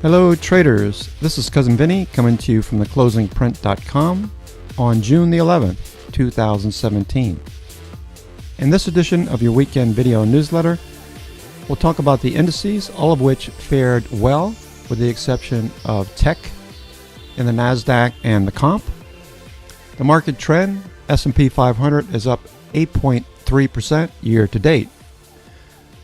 Hello traders, this is Cousin Vinny coming to you from theclosingprint.com on June the 11th, 2017. In this edition of your weekend video newsletter, we'll talk about the indices, all of which fared well with the exception of tech in the NASDAQ and the comp. The market trend, S&P 500 is up 8.3% year to date.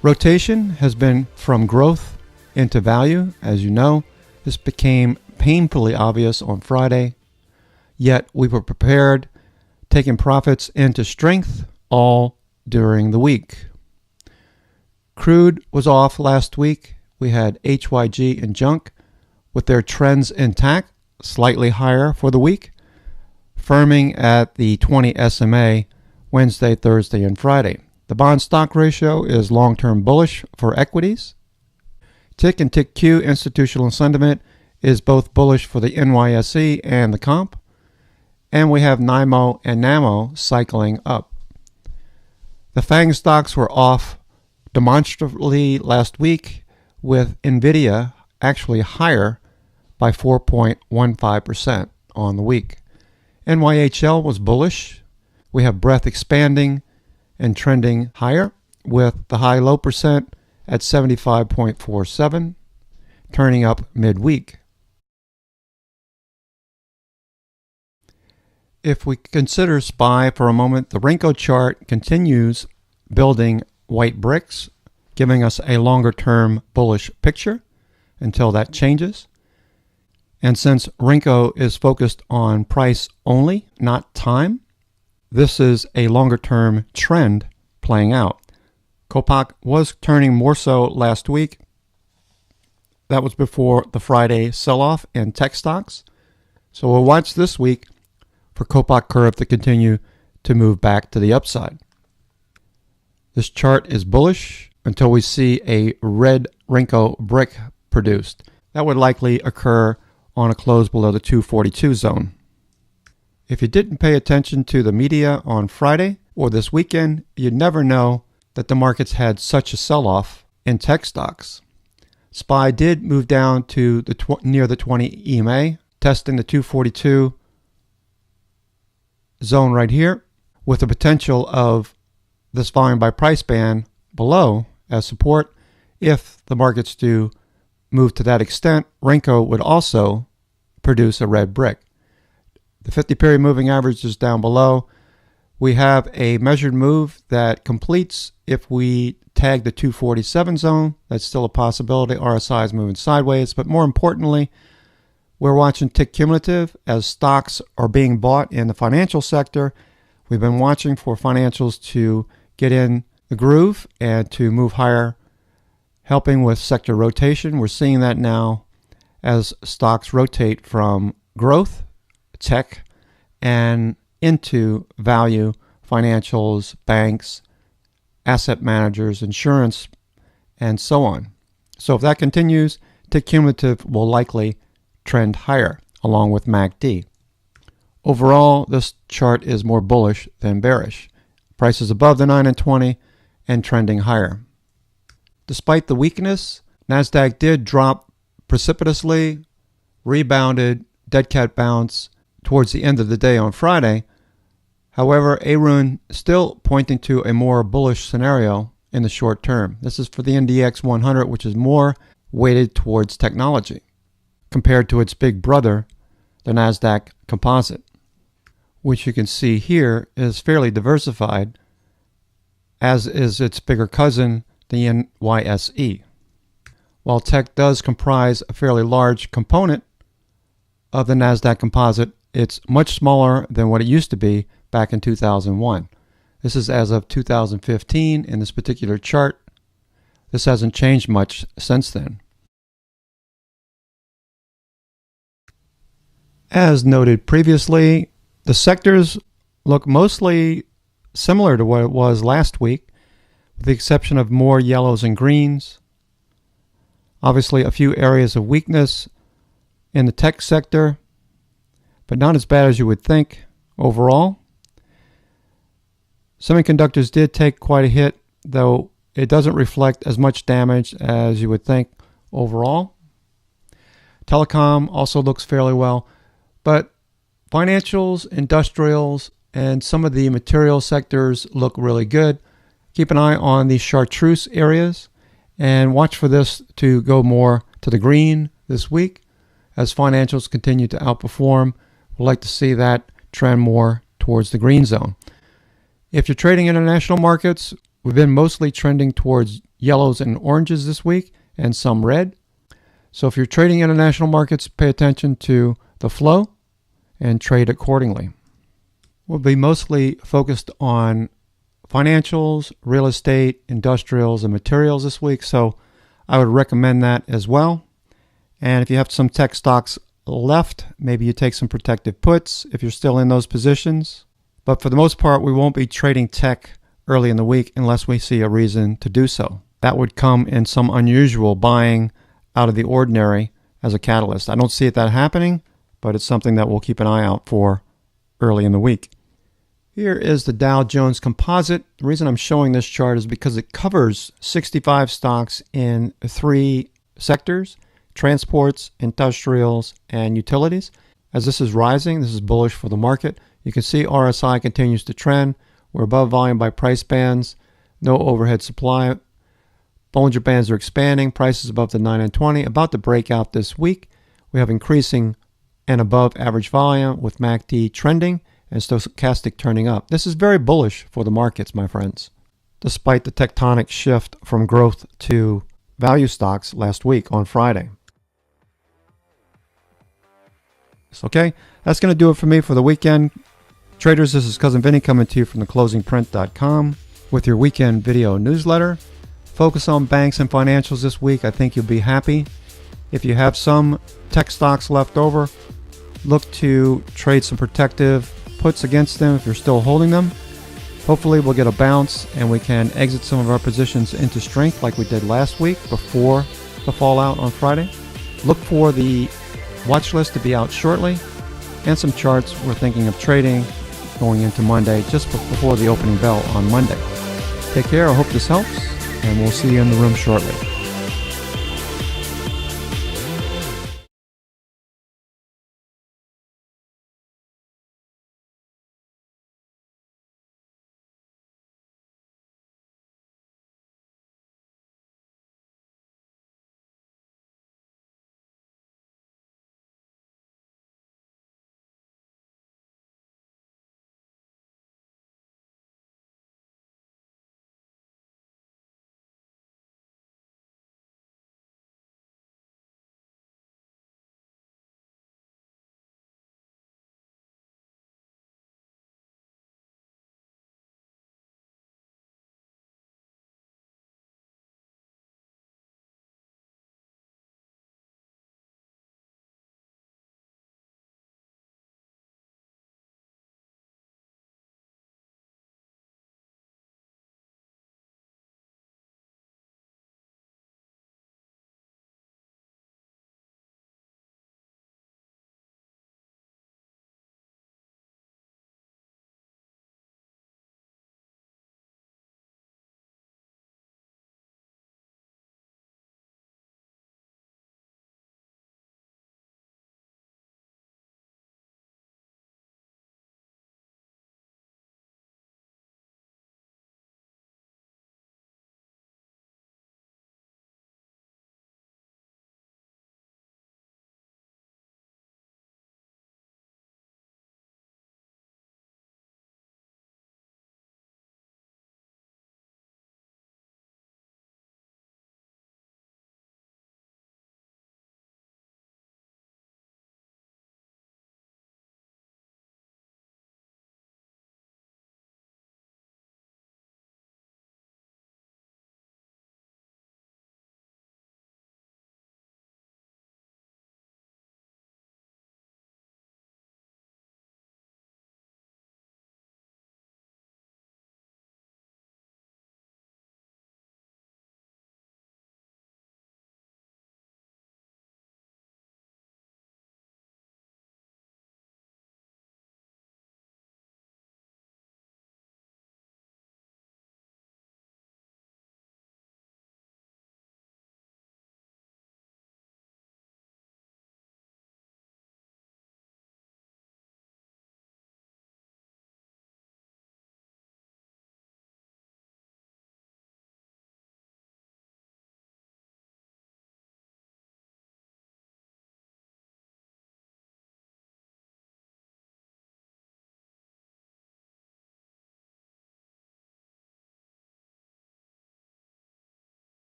Rotation has been from growth into value. As you know, this became painfully obvious on Friday, yet we were prepared, taking profits into strength all during the week. Crude was off last week. We had HYG and junk with their trends intact, slightly higher for the week, firming at the 20 SMA Wednesday, Thursday, and Friday. The bond stock ratio is long-term bullish for equities. Tick and Tick-Q institutional sentiment is both bullish for the NYSE and the comp. And we have NYMO and NAMO cycling up. The FANG stocks were off demonstrably last week, with NVIDIA actually higher by 4.15% on the week. NYHL was bullish. We have breadth expanding and trending higher, with the high-low percent at 75.47, turning up midweek. If we consider SPY for a moment, the Renko chart continues building white bricks, giving us a longer-term bullish picture until that changes. And since Renko is focused on price only, not time, this is a longer-term trend playing out. Copac was turning more so last week. That was before the Friday sell-off in tech stocks. So we'll watch this week for Copac curve to continue to move back to the upside. This chart is bullish until we see a red Renko brick produced. That would likely occur on a close below the 242 zone. If you didn't pay attention to the media on Friday or this weekend, you'd never know that the markets had such a sell-off in tech stocks. SPY did move down to near the 20 EMA, testing the 242 zone right here, with the potential of this volume by price band below as support. If the markets do move to that extent, Renko would also produce a red brick. The 50-period moving average is down below. We have a measured move that completes if we tag the 247 zone. That's still a possibility. RSI is moving sideways. But more importantly, we're watching tick cumulative as stocks are being bought in the financial sector. We've been watching for financials to get in the groove and to move higher, helping with sector rotation. We're seeing that now as stocks rotate from growth, tech, and into value, financials, banks, asset managers, insurance, and so on. So if that continues, tick cumulative will likely trend higher along with MACD. Overall, this chart is more bullish than bearish. Prices above the 9 and 20 and trending higher. Despite the weakness, NASDAQ did drop precipitously, rebounded, dead cat bounce towards the end of the day on Friday. However, Arun still pointing to a more bullish scenario in the short term. This is for the NDX 100, which is more weighted towards technology compared to its big brother, the NASDAQ Composite, which you can see here is fairly diversified, as is its bigger cousin, the NYSE. While tech does comprise a fairly large component of the NASDAQ Composite, it's much smaller than what it used to be back in 2001. This is as of 2015 in this particular chart. This hasn't changed much since then. As noted previously, the sectors look mostly similar to what it was last week, with the exception of more yellows and greens. Obviously, a few areas of weakness in the tech sector, but not as bad as you would think overall. Semiconductors did take quite a hit, though it doesn't reflect as much damage as you would think overall. Telecom also looks fairly well. But financials, industrials, and some of the material sectors look really good. Keep an eye on the chartreuse areas and watch for this to go more to the green this week as financials continue to outperform. We'd like to see that trend more towards the green zone. If you're trading international markets, we've been mostly trending towards yellows and oranges this week and some red. So if you're trading international markets, pay attention to the flow and trade accordingly. We'll be mostly focused on financials, real estate, industrials, and materials this week, so I would recommend that as well. And if you have some tech stocks left, maybe you take some protective puts if you're still in those positions. But for the most part, we won't be trading tech early in the week unless we see a reason to do so. That would come in some unusual buying out of the ordinary as a catalyst. I don't see that happening, but it's something that we'll keep an eye out for early in the week. Here is the Dow Jones Composite. The reason I'm showing this chart is because it covers 65 stocks in 3 sectors: transports, industrials, and utilities. As this is rising, this is bullish for the market. You can see RSI continues to trend. We're above volume by price bands, no overhead supply. Bollinger Bands are expanding, prices above the 9 and 20, about to break out this week. We have increasing and above average volume with MACD trending and stochastic turning up. This is very bullish for the markets, my friends, despite the tectonic shift from growth to value stocks last week on Friday. Okay, that's going to do it for me for the weekend. Traders, this is Cousin Vinny coming to you from theclosingprint.com with your weekend video newsletter. Focus on banks and financials this week. I think you'll be happy. If you have some tech stocks left over, look to trade some protective puts against them if you're still holding them. Hopefully we'll get a bounce and we can exit some of our positions into strength like we did last week before the fallout on Friday. Look for the watch list to be out shortly and some charts we're thinking of trading going into Monday just before the opening bell on Monday. Take care. I hope this helps and we'll see you in the room shortly.